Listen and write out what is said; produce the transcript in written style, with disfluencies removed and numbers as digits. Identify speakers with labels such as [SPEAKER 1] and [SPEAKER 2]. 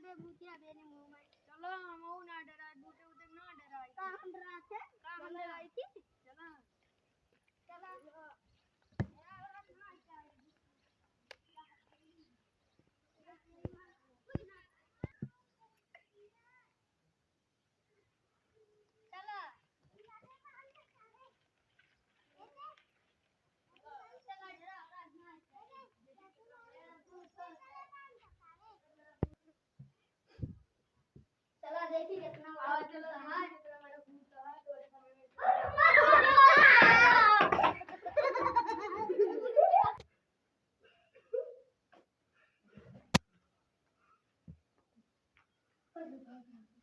[SPEAKER 1] बे भूतिया बेने मुंह में चलो हम ना डराए बूटे उते ना डराए का हम डराते का हम डराई थी चलो चलो चला देखी कितना वाला चलो हां जितना मेरा भूत है थोड़े समय में